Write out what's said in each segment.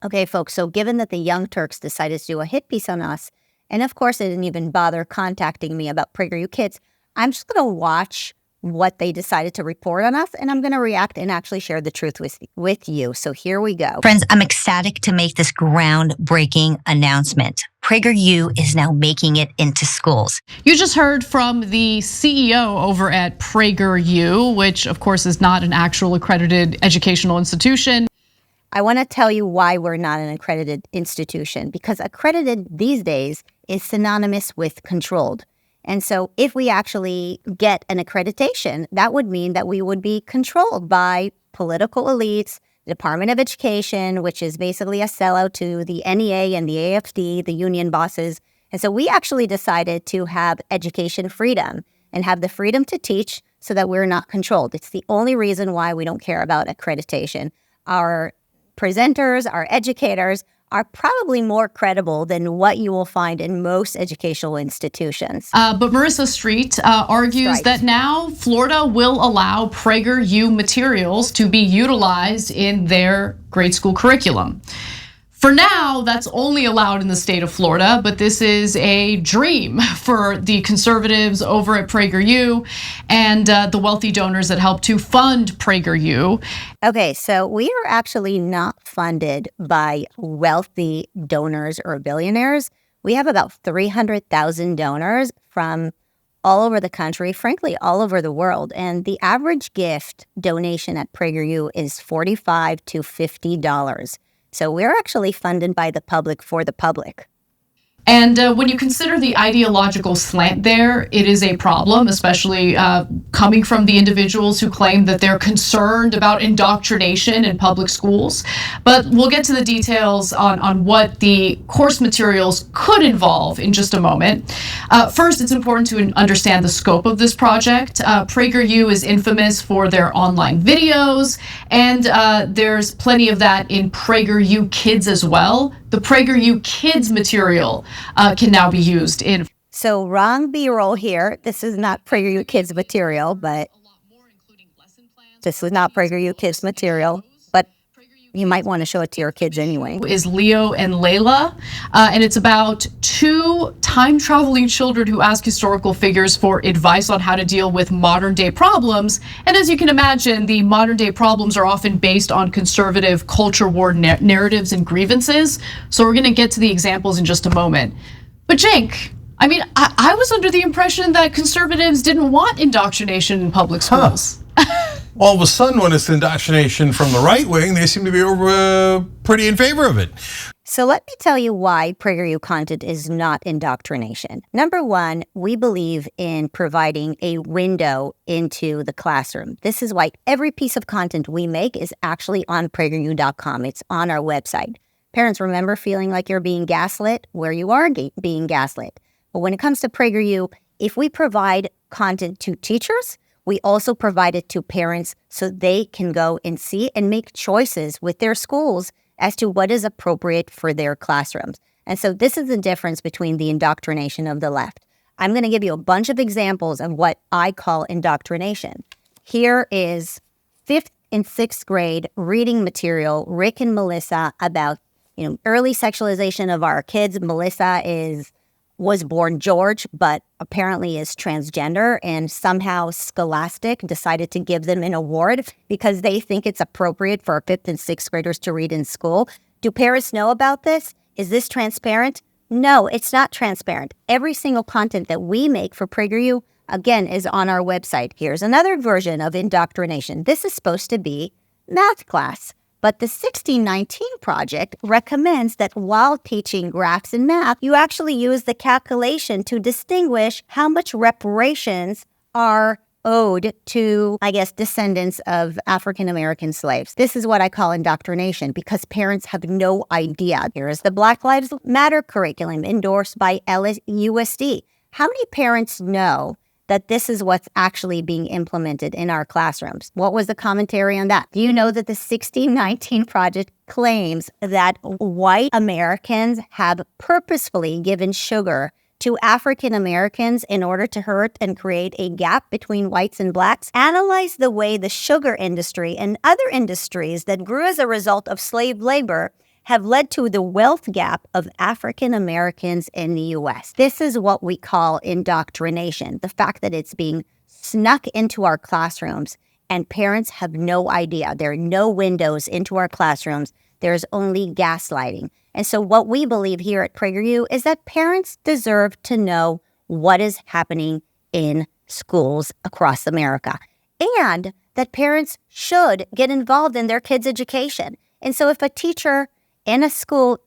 Okay, folks, so given that the Young Turks decided to do a hit piece on us, and of course they didn't even bother contacting me about PragerU Kids, I'm just going to watch what they decided to report on us, and I'm going to react and actually share the truth with you. So here we go. Friends, I'm ecstatic to make this groundbreaking announcement. PragerU is now making it into schools. You just heard from the CEO over at PragerU, which of course is not an actual accredited educational institution. I want to tell you why we're not an accredited institution, because accredited these days is synonymous with controlled. And so if we actually get an accreditation, that would mean that we would be controlled by political elites, the Department of Education, which is basically a sellout to the NEA and the AFD, the union bosses. And so we actually decided to have education freedom and have the freedom to teach so that we're not controlled. It's the only reason why we don't care about accreditation. Our presenters, our educators are probably more credible than what you will find in most educational institutions. But Marissa Streit argues that now Florida will allow PragerU materials to be utilized in their grade school curriculum. For now, that's only allowed in the state of Florida, but this is a dream for the conservatives over at PragerU and the wealthy donors that help to fund PragerU. Okay, so we are actually not funded by wealthy donors or billionaires. We have about 300,000 donors from all over the country, frankly, all over the world. And the average gift donation at PragerU is $45 to $50. So we're actually funded by the public for the public. And when you consider the ideological slant there, it is a problem, especially coming from the individuals who claim that they're concerned about indoctrination in public schools. But we'll get to the details on what the course materials could involve in just a moment. First, it's important to understand the scope of this project. PragerU is infamous for their online videos, and there's plenty of that in PragerU Kids as well. The PragerU Kids material can now be used in. So wrong B-roll here. This is not PragerU Kids material, but this is not PragerU Kids material, but you might want to show it to your kids anyway. Is Leo and Layla, and it's about two time-traveling children who ask historical figures for advice on how to deal with modern-day problems. And as you can imagine, the modern-day problems are often based on conservative culture war narratives and grievances. So we're going to get to the examples in just a moment. But Cenk, I mean, I was under the impression that conservatives didn't want indoctrination in public schools. All of a sudden, when it's indoctrination from the right wing, they seem to be pretty in favor of it. So let me tell you why PragerU content is not indoctrination. Number one, we believe in providing a window into the classroom. This is why every piece of content we make is actually on PragerU.com. It's on our website. Parents, remember feeling like you're being gaslit where you are being gaslit. But when it comes to PragerU, if we provide content to teachers, we also provide it to parents so they can go and see and make choices with their schools as to what is appropriate for their classrooms. And so this is the difference between the indoctrination of the left. I'm going to give you a bunch of examples of what I call indoctrination. Here is 5th and 6th grade reading material, Rick and Melissa, about early sexualization of our kids. Melissa was born George, but apparently is transgender, and somehow Scholastic decided to give them an award because they think it's appropriate for 5th and 6th graders to read in school. Do parents know about this? Is this transparent? No, it's not transparent. Every single content that we make for PragerU, again, is on our website. Here's another version of indoctrination. This is supposed to be math class. But the 1619 Project recommends that while teaching graphs and math, you actually use the calculation to distinguish how much reparations are owed to, descendants of African-American slaves. This is what I call indoctrination because parents have no idea. Here is the Black Lives Matter curriculum endorsed by USD. How many parents know that this is what's actually being implemented in our classrooms? What was the commentary on that? Do you know that the 1619 Project claims that white Americans have purposefully given sugar to African Americans in order to hurt and create a gap between whites and blacks? Analyze the way the sugar industry and other industries that grew as a result of slave labor have led to the wealth gap of African Americans in the U.S. This is what we call indoctrination, the fact that it's being snuck into our classrooms and parents have no idea. There are no windows into our classrooms. There's only gaslighting. And so what we believe here at PragerU is that parents deserve to know what is happening in schools across America, and that parents should get involved in their kids' education. And so if a teacher in a school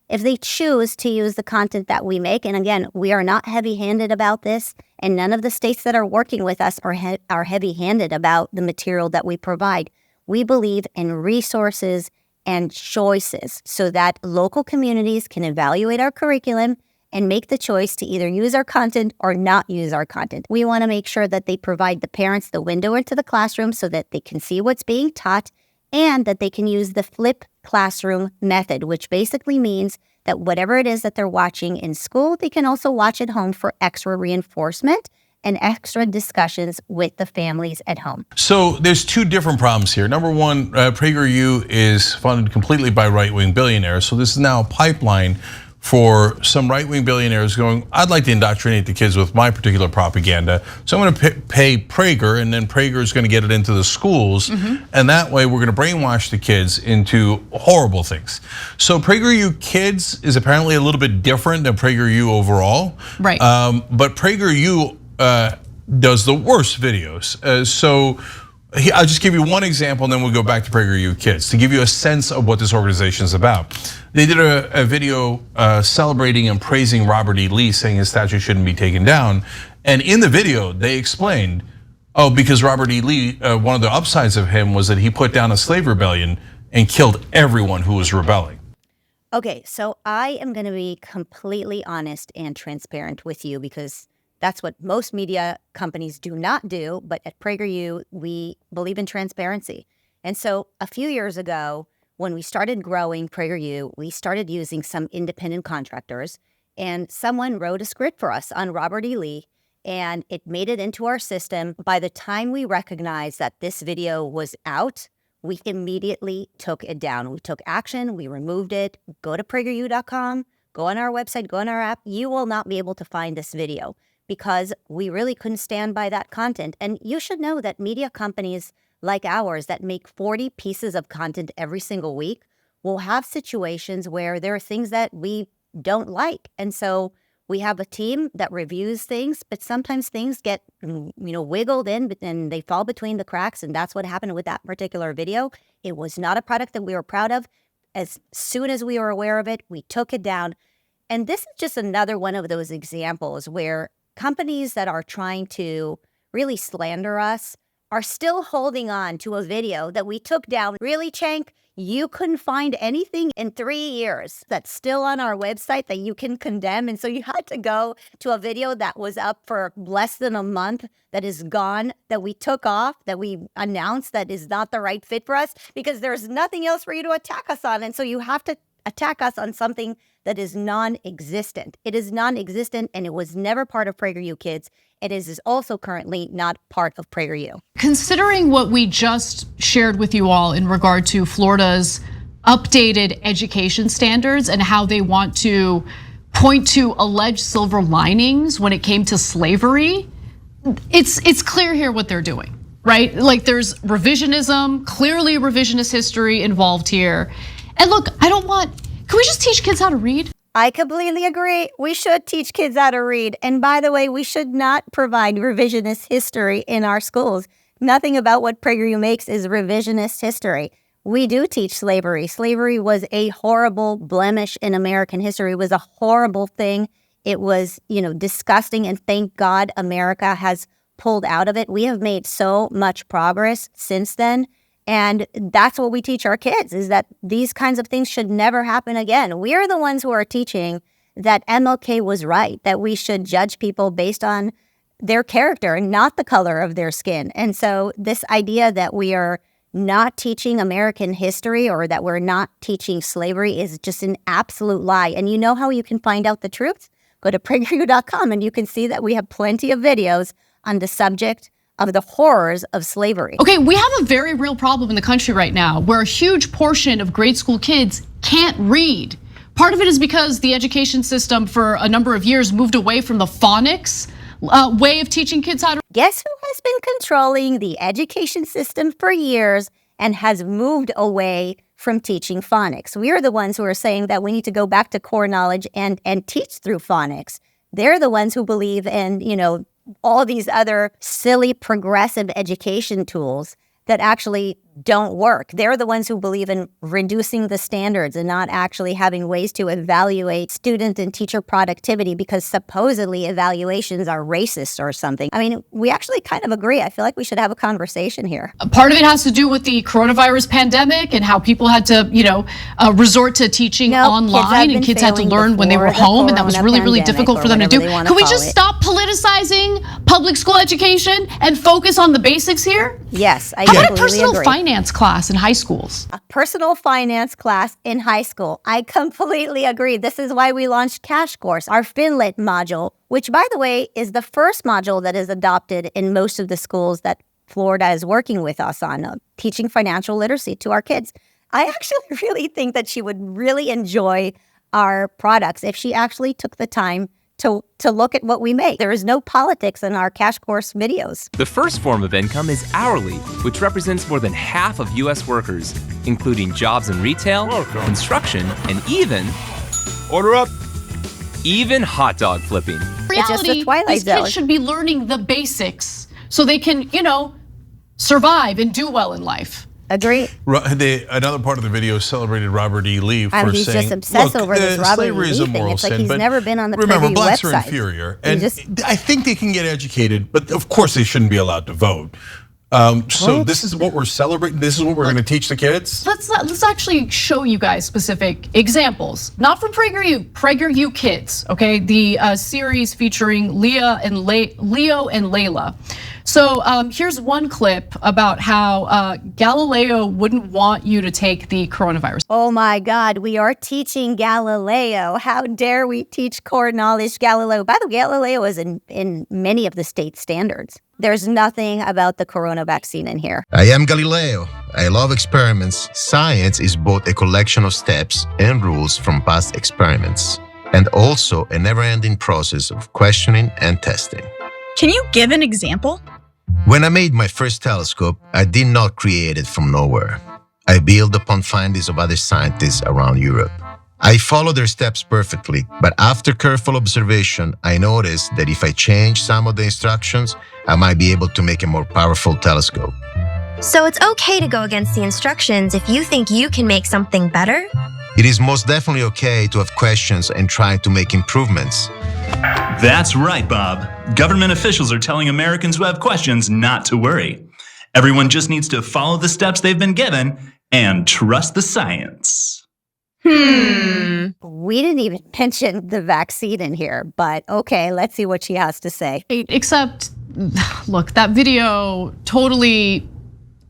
if they choose to use the content that we make, and again, we are not heavy-handed about this, and none of the states that are working with us are heavy-handed about the material that we provide. We believe in resources and choices so that local communities can evaluate our curriculum and make the choice to either use our content or not use our content. We want to make sure that they provide the parents the window into the classroom so that they can see what's being taught and that they can use the flip classroom method, which basically means that whatever it is that they're watching in school, they can also watch at home for extra reinforcement and extra discussions with the families at home. So there's two different problems here. Number one, PragerU is funded completely by right-wing billionaires. So this is now a pipeline for some right-wing billionaires going, I'd like to indoctrinate the kids with my particular propaganda. So I'm going to pay Prager, and then Prager is going to get it into the schools. And that way we're going to brainwash the kids into horrible things. So PragerU Kids is apparently a little bit different than PragerU overall. Right. But PragerU does the worst videos. So I'll just give you one example and then we'll go back to PragerU Kids to give you a sense of what this organization is about. They did a video celebrating and praising Robert E. Lee, saying his statue shouldn't be taken down. And in the video, they explained, because Robert E. Lee, one of the upsides of him was that he put down a slave rebellion and killed everyone who was rebelling. Okay, so I am going to be completely honest and transparent with you because that's what most media companies do not do, but at PragerU, we believe in transparency. And so a few years ago, when we started growing PragerU, we started using some independent contractors, and someone wrote a script for us on Robert E. Lee, and it made it into our system. By the time we recognized that this video was out, we immediately took it down. We took action, we removed it. Go to PragerU.com, go on our website, go on our app. You will not be able to find this video, because we really couldn't stand by that content. And you should know that media companies like ours that make 40 pieces of content every single week will have situations where there are things that we don't like. And so we have a team that reviews things, but sometimes things get wiggled in and they fall between the cracks. And that's what happened with that particular video. It was not a product that we were proud of. As soon as we were aware of it, we took it down. And this is just another one of those examples where companies that are trying to really slander us are still holding on to a video that we took down. Really, Cenk? You couldn't find anything in 3 years that's still on our website that you can condemn. And so you had to go to a video that was up for less than a month, that is gone, that we took off, that we announced that is not the right fit for us, because there's nothing else for you to attack us on. And so you have to attack us on something that is non-existent. It is non-existent, and it was never part of PragerU Kids. It is also currently not part of PragerU. Considering what we just shared with you all in regard to Florida's updated education standards and how they want to point to alleged silver linings when it came to slavery, it's clear here what they're doing, right? Like there's revisionism, clearly revisionist history involved here. And look, can we just teach kids how to read? I completely agree. We should teach kids how to read. And by the way, we should not provide revisionist history in our schools. Nothing about what PragerU makes is revisionist history. We do teach slavery. Slavery was a horrible blemish in American history. It was a horrible thing. It was, disgusting. And thank God America has pulled out of it. We have made so much progress since then. And that's what we teach our kids, is that these kinds of things should never happen again. We are the ones who are teaching that MLK was right, that we should judge people based on their character and not the color of their skin. And so this idea that we are not teaching American history or that we're not teaching slavery is just an absolute lie. And you know how you can find out the truth? Go to PragerU.com and you can see that we have plenty of videos on the subject of the horrors of slavery. Okay, we have a very real problem in the country right now where a huge portion of grade school kids can't read. Part of it is because the education system for a number of years moved away from the phonics way of teaching kids how to. Guess who has been controlling the education system for years and has moved away from teaching phonics? We are the ones who are saying that we need to go back to core knowledge and teach through phonics. They're the ones who believe in, all these other silly progressive education tools that actually don't work. They're the ones who believe in reducing the standards and not actually having ways to evaluate student and teacher productivity because supposedly evaluations are racist or something. I mean, we actually kind of agree. I feel like we should have a conversation here. Part of it has to do with the coronavirus pandemic and how people had to, resort to teaching online, and kids had to learn when they were home, and that was really, really difficult for them to do. Can we just stop politicizing public school education and focus on the basics here? Yes, I How about a completely personal agree. finance class in high schools? A personal finance class in high school. I completely agree. This is why we launched Cash Course, our Finlit module, which, by the way, is the first module that is adopted in most of the schools that Florida is working with us on, teaching financial literacy to our kids. I actually really think that she would really enjoy our products if she actually took the time to look at what we make. There is no politics in our Cash Course videos. The first form of income is hourly, which represents more than half of U.S. workers, including jobs in retail, construction, and even hot dog flipping. It's just the Twilight These Zone. kids should be learning the basics so they can, survive and do well in life. Agree. Another part of the video celebrated Robert E. Lee for he's saying, just obsessed look, over this Robert E. slavery is Lee a thing. moral It's like sin, he's but never been on the remember, PragerU blacks website. are inferior, and I think they can get educated, but of course they shouldn't be allowed to vote. So this is what we're celebrating. This is what we're going to teach the kids. Let's actually show you guys specific examples, not from PragerU, PragerU Kids. Okay, the series featuring Leo and Layla. So here's one clip about how Galileo wouldn't want you to take the coronavirus. Oh my God, we are teaching Galileo. How dare we teach core knowledge Galileo? By the way, Galileo is in many of the state standards. There's nothing about the corona vaccine in here. I am Galileo. I love experiments. Science is both a collection of steps and rules from past experiments, and also a never-ending process of questioning and testing. Can you give an example? When I made my first telescope, I did not create it from nowhere. I built upon findings of other scientists around Europe. I followed their steps perfectly, but after careful observation, I noticed that if I changed some of the instructions, I might be able to make a more powerful telescope. So it's okay to go against the instructions if you think you can make something better? It is most definitely okay to have questions and try to make improvements. That's right, Bob. Government officials are telling Americans who have questions not to worry. Everyone just needs to follow the steps they've been given and trust the science. We didn't even mention the vaccine in here, but okay, let's see what she has to say. Except, look, that video totally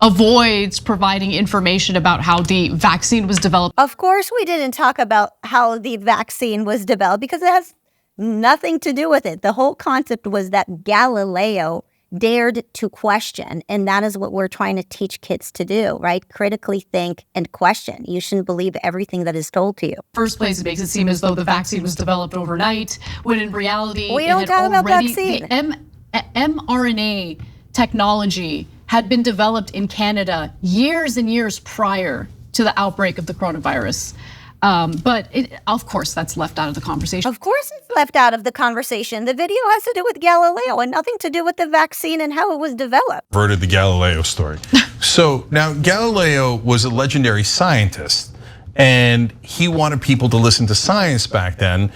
avoids providing information about how the vaccine was developed. Of course, we didn't talk about how the vaccine was developed because it has nothing to do with it. The whole concept was that Galileo dared to question, and that is what we're trying to teach kids to do, right? Critically think and question. You shouldn't believe everything that is told to you. First place, it makes it seem as though the vaccine was developed overnight, when in reality, We don't talk about vaccine. The mRNA technology had been developed in Canada years and years prior to the outbreak of the coronavirus. But of course, that's left out of the conversation. Of course it's left out of the conversation. The video has to do with Galileo and nothing to do with the vaccine and how it was developed. Verted the Galileo story. So now Galileo was a legendary scientist, and he wanted people to listen to science back then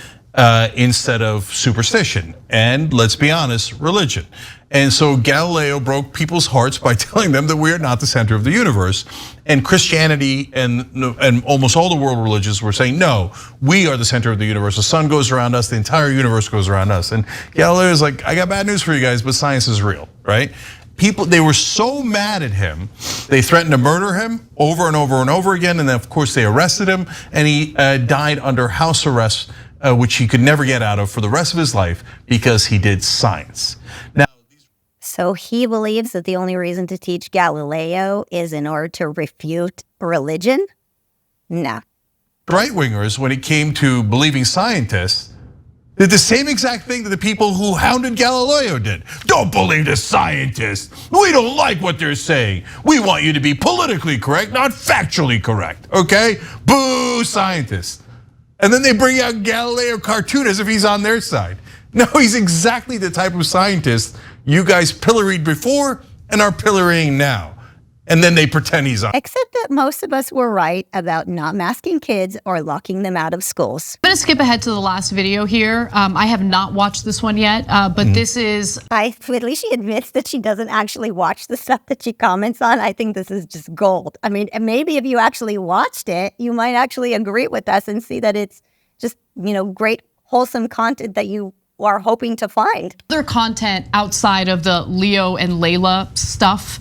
instead of superstition and, let's be honest, religion. And so Galileo broke people's hearts by telling them that we are not the center of the universe. And Christianity and almost all the world religions were saying, no, we are the center of the universe. The sun goes around us, the entire universe goes around us. And Galileo is like, I got bad news for you guys, but science is real, right? They were so mad at him, they threatened to murder him over and over and over again. And then of course they arrested him, and he died under house arrest, which he could never get out of for the rest of his life because he did science. Now, So he believes that the only reason to teach Galileo is in order to refute religion? No. Right-wingers, when it came to believing scientists, did the same exact thing that the people who hounded Galileo did. Don't believe the scientists. We don't like what they're saying. We want you to be politically correct, not factually correct, okay? Boo, scientists. And then they bring out Galileo cartoon as if he's on their side. No, he's exactly the type of scientist you guys pilloried before and are pillorying now. And then they pretend he's on. Except that most of us were right about not masking kids or locking them out of schools. I'm gonna skip ahead to the last video here. I have not watched this one yet, but this is... At least she admits that she doesn't actually watch the stuff that she comments on. I think this is just gold. I mean, maybe if you actually watched it, you might actually agree with us and see that it's just, great, wholesome content that you are hoping to find. Other content outside of the Leo and Layla stuff.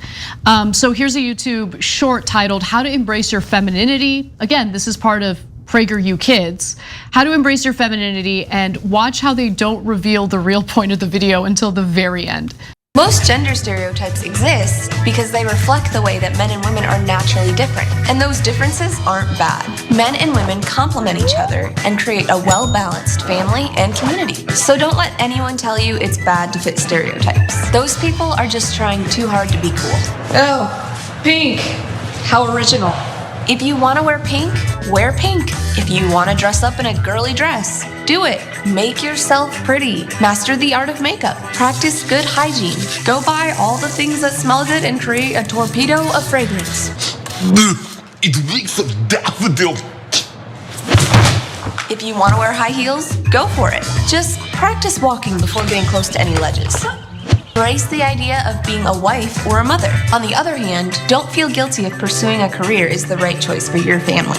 So here's a YouTube short titled, How to Embrace Your Femininity. Again, this is part of PragerU Kids. How to embrace your femininity, and watch how they don't reveal the real point of the video until the very end. Most gender stereotypes exist because they reflect the way that men and women are naturally different, and those differences aren't bad. Men and women complement each other and create a well-balanced family and community. So don't let anyone tell you it's bad to fit stereotypes. Those people are just trying too hard to be cool. Oh, pink. How original. If you want to wear pink, wear pink. If you want to dress up in a girly dress, do it. Make yourself pretty. Master the art of makeup. Practice good hygiene. Go buy all the things that smell good and create a torpedo of fragrance. It reeks of daffodil. If you want to wear high heels, go for it. Just practice walking before getting close to any ledges. Embrace the idea of being a wife or a mother. On the other hand, don't feel guilty if pursuing a career is the right choice for your family.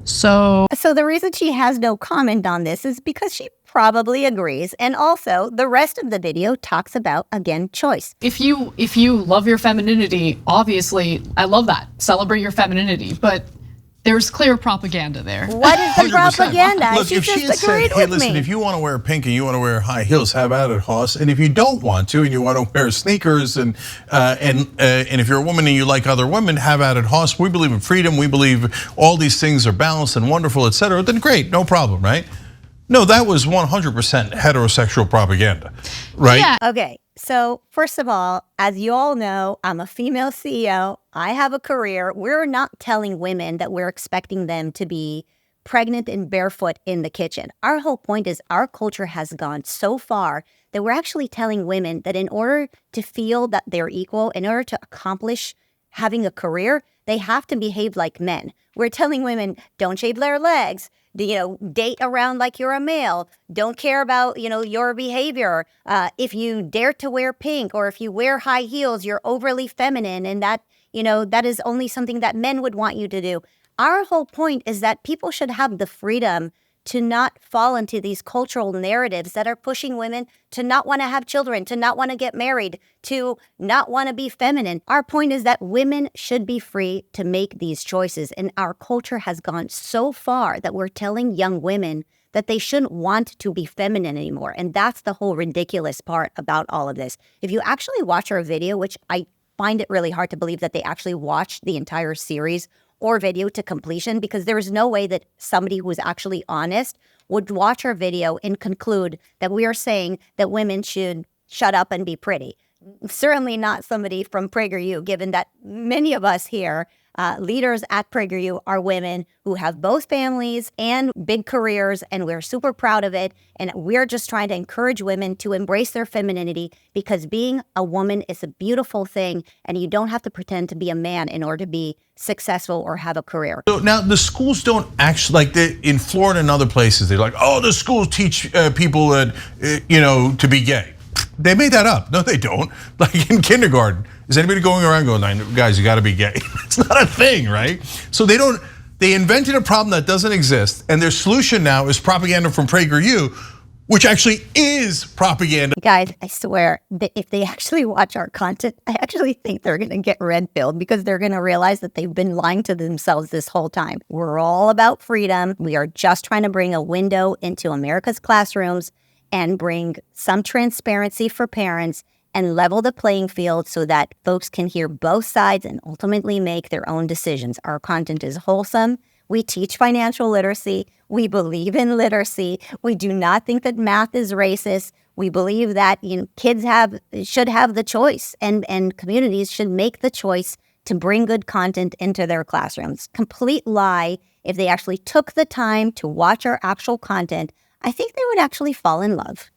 So the reason she has no comment on this is because she probably agrees. And also, the rest of the video talks about, again, choice. If you love your femininity, obviously, I love that. Celebrate your femininity, but there's clear propaganda there. What is the 100%. propaganda? Look, She if just she had agreed said, hey, with listen, me. if you want to wear pink and you want to wear high heels, have at it, Hoss. And if you don't want to and you want to wear sneakers and if you're a woman and you like other women, have at it, Hoss. We believe in freedom. We believe all these things are balanced and wonderful, etc. Then great, no problem, right? No, that was 100% heterosexual propaganda, right? Yeah. Okay, so first of all, as you all know, I'm a female CEO. I have a career. We're not telling women that we're expecting them to be pregnant and barefoot in the kitchen. Our whole point is our culture has gone so far that we're actually telling women that in order to feel that they're equal, in order to accomplish having a career, they have to behave like men. We're telling women, don't shave their legs, date around like you're a male, don't care about, your behavior. If you dare to wear pink or if you wear high heels, you're overly feminine, and that, that is only something that men would want you to do. Our whole point is that people should have the freedom to not fall into these cultural narratives that are pushing women to not want to have children, to not want to get married, to not want to be feminine. Our point is that women should be free to make these choices. And our culture has gone so far that we're telling young women that they shouldn't want to be feminine anymore. And that's the whole ridiculous part about all of this. If you actually watch our video, which I find it really hard to believe that they actually watched the entire series or video to completion, because there is no way that somebody who is actually honest would watch our video and conclude that we are saying that women should shut up and be pretty. Certainly not somebody from PragerU, given that many of us here, leaders at PragerU, are women who have both families and big careers, and we're super proud of it. And we're just trying to encourage women to embrace their femininity, because being a woman is a beautiful thing, and you don't have to pretend to be a man in order to be successful or have a career. So now the schools don't actually, in Florida and other places, they're like, oh, the schools teach people to be gay. They made that up. No, they don't. Like in kindergarten, is anybody going around going, guys, you got to be gay? It's not a thing, right? So they invented a problem that doesn't exist, and their solution now is propaganda from PragerU, which actually is propaganda. Guys, I swear that if they actually watch our content, I actually think they're going to get red-pilled, because they're going to realize that they've been lying to themselves this whole time. We're all about freedom. We are just trying to bring a window into America's classrooms and bring some transparency for parents and level the playing field so that folks can hear both sides and ultimately make their own decisions. Our content is wholesome. We teach financial literacy. We believe in literacy. We do not think that math is racist. We believe that kids should have the choice, and communities should make the choice to bring good content into their classrooms. Complete lie. If they actually took the time to watch our actual content, I think they would actually fall in love.